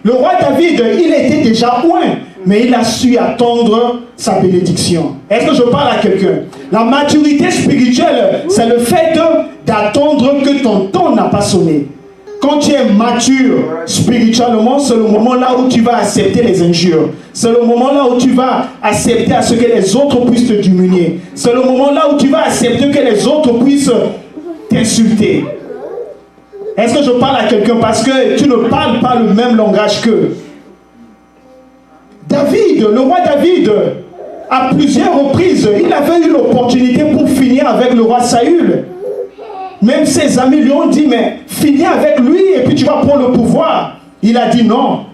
Le roi David, il était déjà oint, mais il a su attendre sa bénédiction. Est-ce que je parle à quelqu'un? La maturité spirituelle, c'est le fait d'attendre que ton temps n'a pas sonné. Quand tu es mature spirituellement, c'est le moment là où tu vas accepter les injures. C'est le moment là où tu vas accepter à ce que les autres puissent te diminuer. C'est le moment là où tu vas accepter que les autres puissent t'insulter. Est-ce que je parle à quelqu'un? Parce que tu ne parles pas le même langage qu'eux. David, le roi David, à plusieurs reprises, il avait eu l'opportunité pour finir avec le roi Saül. Même ses amis lui ont dit, mais finis avec lui et puis tu vas prendre le pouvoir. Il a dit non.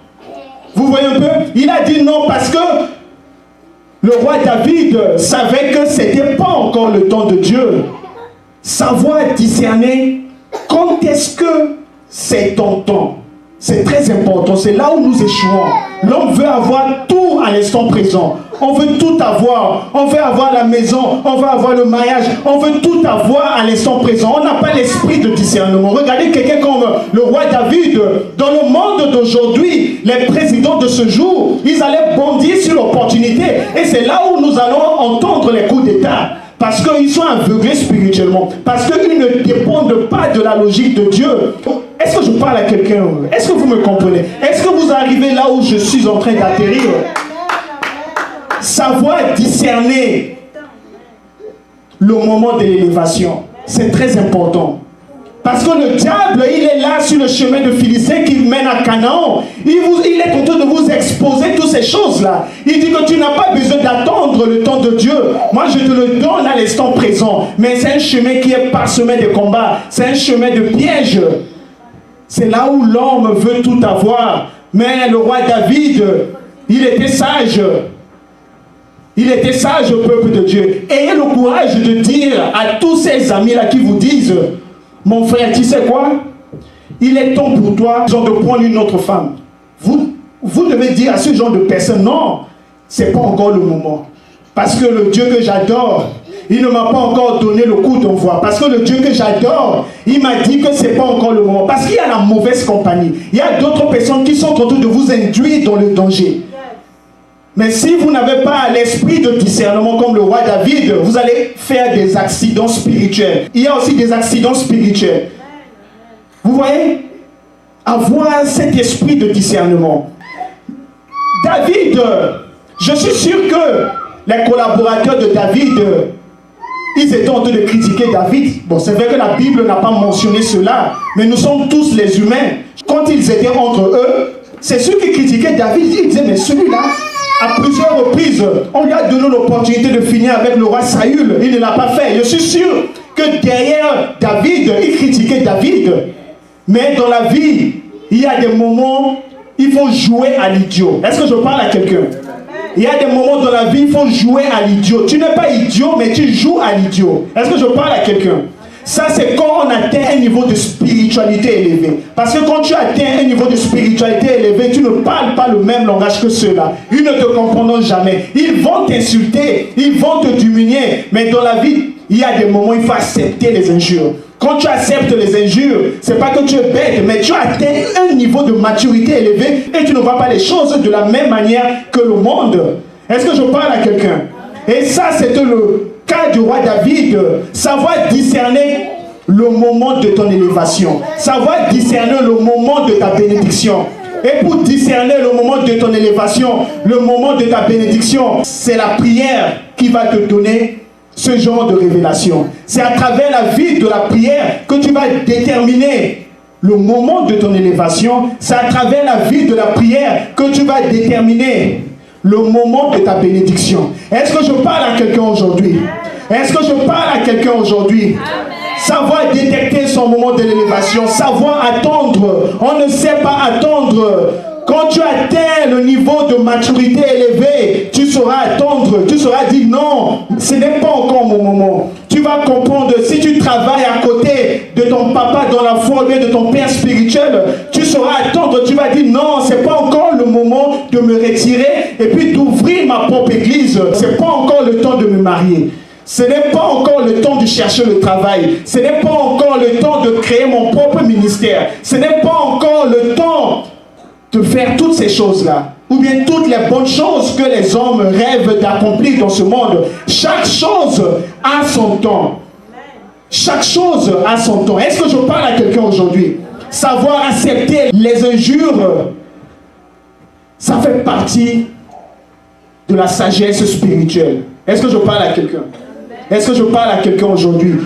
Vous voyez un peu? Il a dit non parce que le roi David savait que ce n'était pas encore le temps de Dieu. Savoir discerner quand est-ce que c'est ton temps. C'est très important, c'est là où nous échouons. L'homme veut avoir tout à l'instant présent. On veut tout avoir. On veut avoir la maison, on veut avoir le mariage, on veut tout avoir à l'instant présent. On n'a pas l'esprit de discernement. Regardez quelqu'un comme le roi David. Dans le monde d'aujourd'hui, les présidents de ce jour, ils allaient bondir sur l'opportunité. Et c'est là où nous allons entendre les coups d'État. Parce qu'ils sont aveuglés spirituellement. Parce qu'ils ne dépendent pas de la logique de Dieu. Est-ce que je parle à quelqu'un? Est-ce que vous me comprenez? Est-ce que vous arrivez là où je suis en train d'atterrir? Savoir discerner le moment de l'élévation, c'est très important. Parce que le diable, il est là sur le chemin de Philistin qui mène à Canaan. Il est en train de vous exposer toutes ces choses-là. Il dit que tu n'as pas besoin d'attendre le temps de Dieu. Moi, je te le donne à l'instant présent. Mais c'est un chemin qui est parsemé de combats. C'est un chemin de pièges. C'est là où l'homme veut tout avoir. Mais le roi David, il était sage. Il était sage au peuple de Dieu. Ayez le courage de dire à tous ces amis-là qui vous disent, mon frère, tu sais quoi? Il est temps pour toi de prendre une autre femme. Vous devez dire à ce genre de personnes, non, ce n'est pas encore le moment. Parce que le Dieu que j'adore, il ne m'a pas encore donné le coup d'envoi. Parce que le Dieu que j'adore, il m'a dit que ce n'est pas encore le moment. Parce qu'il y a la mauvaise compagnie. Il y a d'autres personnes qui sont en train de vous induire dans le danger. Mais si vous n'avez pas l'esprit de discernement comme le roi David, vous allez faire des accidents spirituels. Il y a aussi des accidents spirituels. Vous voyez? Avoir cet esprit de discernement. David, je suis sûr que les collaborateurs de David, ils étaient en train de critiquer David. Bon, c'est vrai que la Bible n'a pas mentionné cela, mais nous sommes tous les humains. Quand ils étaient entre eux, c'est ceux qui critiquaient David, ils disaient, mais celui-là, à plusieurs reprises, on lui a donné l'opportunité de finir avec le roi Saül. Il ne l'a pas fait. Je suis sûr que derrière David, il critiquait David. Mais dans la vie, il y a des moments, il faut jouer à l'idiot. Est-ce que je parle à quelqu'un? Il y a des moments dans la vie, il faut jouer à l'idiot. Tu n'es pas idiot, mais tu joues à l'idiot. Est-ce que je parle à quelqu'un? Ça, c'est quand on atteint un niveau de spiritualité élevé. Parce que quand tu atteins un niveau de spiritualité élevé, tu ne parles pas le même langage que ceux-là. Ils ne te comprendront jamais. Ils vont t'insulter, ils vont te diminuer. Mais dans la vie, il y a des moments où il faut accepter les injures. Quand tu acceptes les injures, ce n'est pas que tu es bête, mais tu atteins un niveau de maturité élevé et tu ne vois pas les choses de la même manière que le monde. Est-ce que je parle à quelqu'un? Et ça, c'était le cas du roi David. Savoir discerner le moment de ton élévation. Savoir discerner le moment de ta bénédiction. Et pour discerner le moment de ton élévation, le moment de ta bénédiction, c'est la prière qui va te donner ce genre de révélation. C'est à travers la vie de la prière que tu vas déterminer le moment de ton élévation. C'est à travers la vie de la prière que tu vas déterminer le moment de ta bénédiction. Est-ce que je parle à quelqu'un aujourd'hui? Est-ce que je parle à quelqu'un aujourd'hui? Savoir détecter son moment de l'élévation, savoir attendre. On ne sait pas attendre. Quand tu atteins le niveau de maturité élevé, tu sauras attendre, tu sauras dire non, ce n'est pas encore mon moment. Tu vas comprendre, si tu travailles à côté de ton papa dans la foi, ou de ton père spirituel, tu sauras attendre, tu vas dire non, ce n'est pas encore le moment de me retirer et puis d'ouvrir ma propre église. Ce n'est pas encore le temps de me marier. Ce n'est pas encore le temps de chercher le travail. Ce n'est pas encore le temps de créer mon propre ministère. Ce n'est pas encore le temps de faire toutes ces choses-là, ou bien toutes les bonnes choses que les hommes rêvent d'accomplir dans ce monde. Chaque chose a son temps. Chaque chose a son temps. Est-ce que je parle à quelqu'un aujourd'hui? Savoir accepter les injures, ça fait partie de la sagesse spirituelle. Est-ce que je parle à quelqu'un? Est-ce que je parle à quelqu'un aujourd'hui?